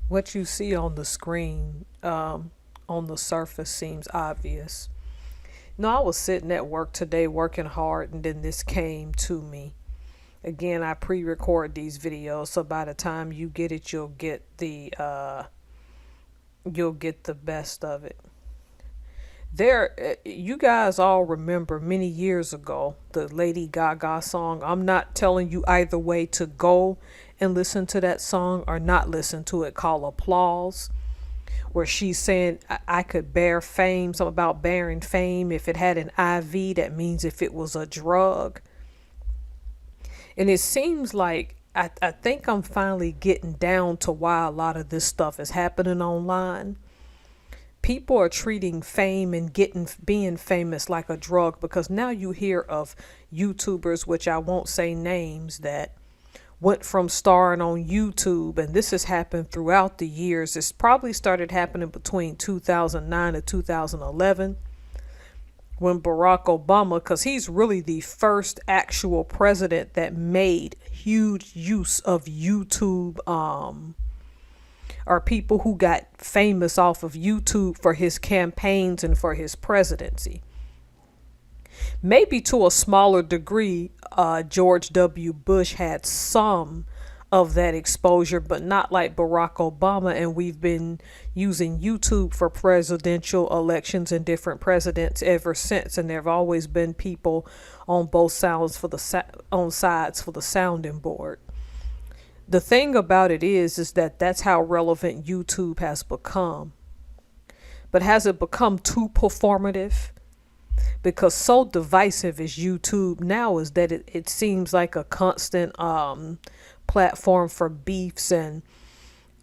What you see on the screen, on the surface, seems obvious. No, I was sitting at work today working hard, and then this came to me. Again, I pre-record these videos, so by the time you get it, you'll get the best of it. You guys all remember many years ago the Lady Gaga song. I'm not telling you either way to go and listen to that song or not listen to it, called Applause, where she's saying I could bear fame, something about bearing fame. If it had an IV, that means if it was a drug. And it seems like I think I'm finally getting down to why a lot of this stuff is happening online. People are treating fame and being famous like a drug, because now you hear of YouTubers, which I won't say names, that went from starring on YouTube, and this has happened throughout the years. It's probably started happening between 2009 to 2011, when Barack Obama, because he's really the first actual president that made huge use of YouTube, or people who got famous off of YouTube for his campaigns and for his presidency. Maybe to a smaller degree, George W. Bush had some of that exposure, but not like Barack Obama. And we've been using YouTube for presidential elections and different presidents ever since. And there have always been people on both sides for the sounding board. The thing about it is that that's how relevant YouTube has become. But has it become too performative? Because so divisive is YouTube now is that it seems like a constant platform for beefs and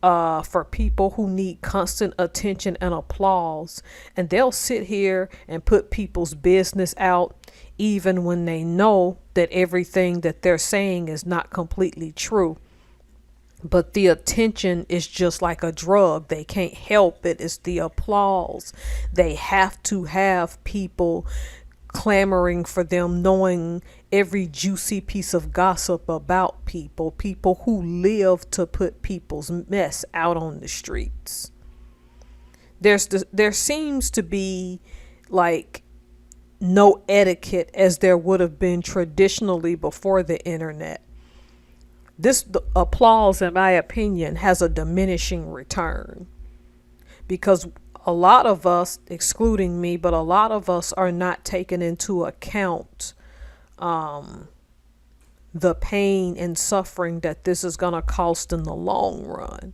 for people who need constant attention and applause. And they'll sit here and put people's business out even when they know that everything that they're saying is not completely true. But the attention is just like a drug. They can't help it. It's the applause. They have to have people clamoring for them, knowing every juicy piece of gossip about people who live to put people's mess out on the streets. There seems to be like no etiquette as there would have been traditionally before the internet. This applause, in my opinion, has a diminishing return, because a lot of us, excluding me, but a lot of us are not taking into account the pain and suffering that this is going to cost in the long run.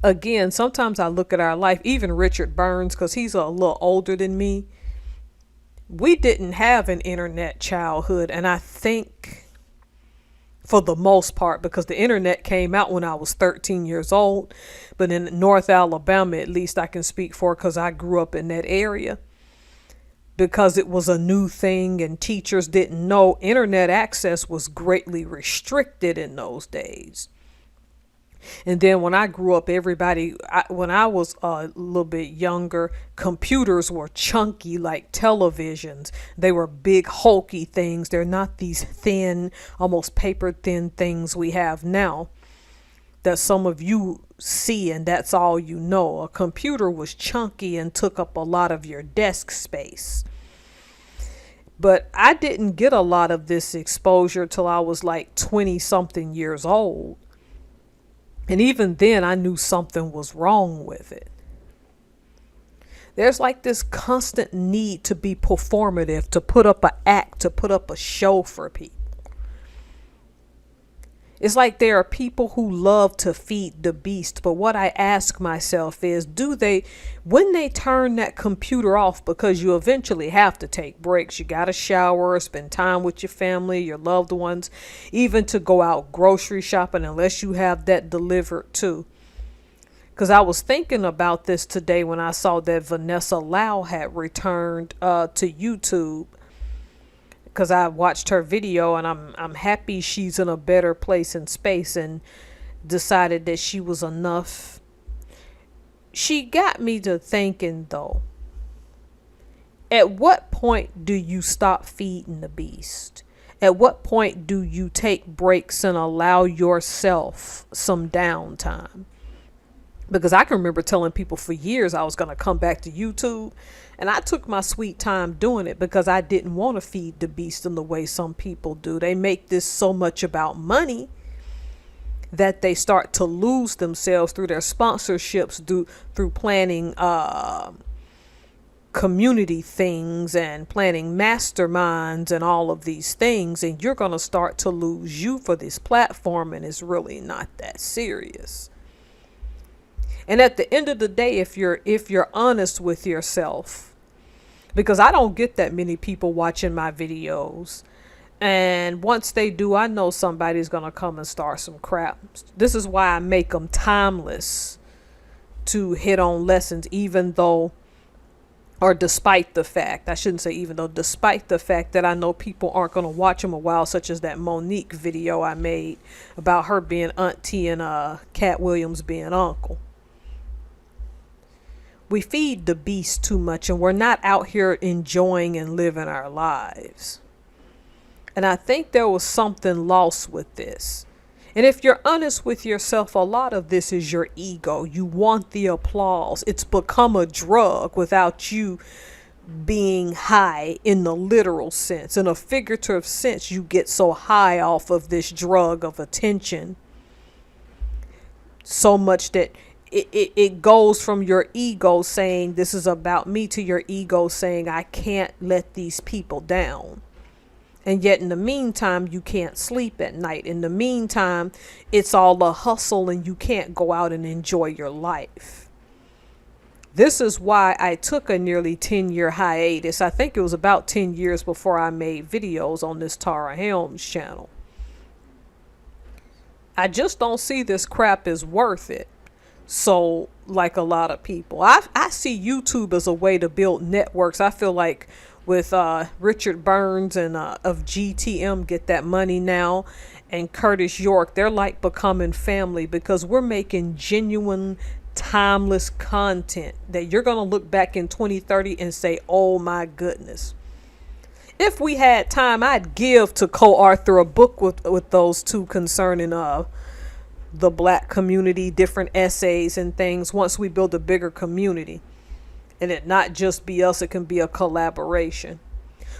Again, sometimes I look at our life, even Richard Burns, because he's a little older than me. We didn't have an internet childhood, and I think for the most part, because the internet came out when I was 13 years old. But in North Alabama, at least I can speak for, because I grew up in that area, because it was a new thing and teachers didn't know, internet access was greatly restricted in those days. And then when I grew up, when I was a little bit younger, computers were chunky like televisions. They were big, hulky things. They're not these thin, almost paper thin things we have now that some of you see, and that's all you know. A computer was chunky and took up a lot of your desk space. But I didn't get a lot of this exposure till I was like 20 something years old. And even then, I knew something was wrong with it. There's like this constant need to be performative, to put up an act, to put up a show for people. It's like there are people who love to feed the beast. But what I ask myself is, when they turn that computer off, because you eventually have to take breaks, you got to shower, spend time with your family, your loved ones, even to go out grocery shopping, unless you have that delivered too. Because I was thinking about this today when I saw that Vanessa Lau had returned to YouTube. Because I watched her video, and I'm happy she's in a better place in space, and decided that she was enough. She got me to thinking, though, at what point do you stop feeding the beast? At what point do you take breaks and allow yourself some downtime? Because I can remember telling people for years I was going to come back to YouTube. And I took my sweet time doing it, because I didn't want to feed the beast in the way some people do. They make this so much about money that they start to lose themselves through their sponsorships, through planning community things and planning masterminds and all of these things. And you're going to start to lose you for this platform, and it's really not that serious. And at the end of the day, if you're honest with yourself, because I don't get that many people watching my videos, and once they do, I know somebody's going to come and start some crap. This is why I make them timeless, to hit on lessons, even though, or despite the fact, I shouldn't say even though, despite the fact that I know people aren't going to watch them a while, such as that Monique video I made about her being auntie and Cat Williams being uncle. We feed the beast too much, and we're not out here enjoying and living our lives. And I think there was something lost with this. And if you're honest with yourself, a lot of this is your ego. You want the applause. It's become a drug without you being high in the literal sense. In a figurative sense, you get so high off of this drug of attention, so much that it goes from your ego saying this is about me to your ego saying I can't let these people down. And yet in the meantime, you can't sleep at night. In the meantime, it's all a hustle and you can't go out and enjoy your life. This is why I took a nearly 10-year hiatus. I think it was about 10 years before I made videos on this Tara Helms channel. I just don't see this crap is worth it. So, like a lot of people, I see YouTube as a way to build networks. I feel like with Richard Burns and of GTM Get That Money Now and Curtis York, they're like becoming family because we're making genuine, timeless content that you're going to look back in 2030 and say, oh my goodness. If we had time, I'd give to co-author a book with those two concerning the black community, different essays and things once we build a bigger community. And it not just be us, it can be a collaboration.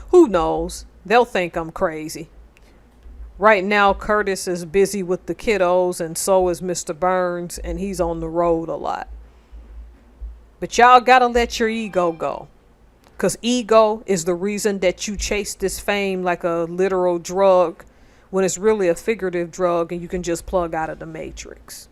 Who knows? They'll think I'm crazy. Right now, Curtis is busy with the kiddos, and so is Mr. Burns, and he's on the road a lot. But y'all gotta let your ego go. Because ego is the reason that you chase this fame like a literal drug when it's really a figurative drug and you can just plug out of the matrix.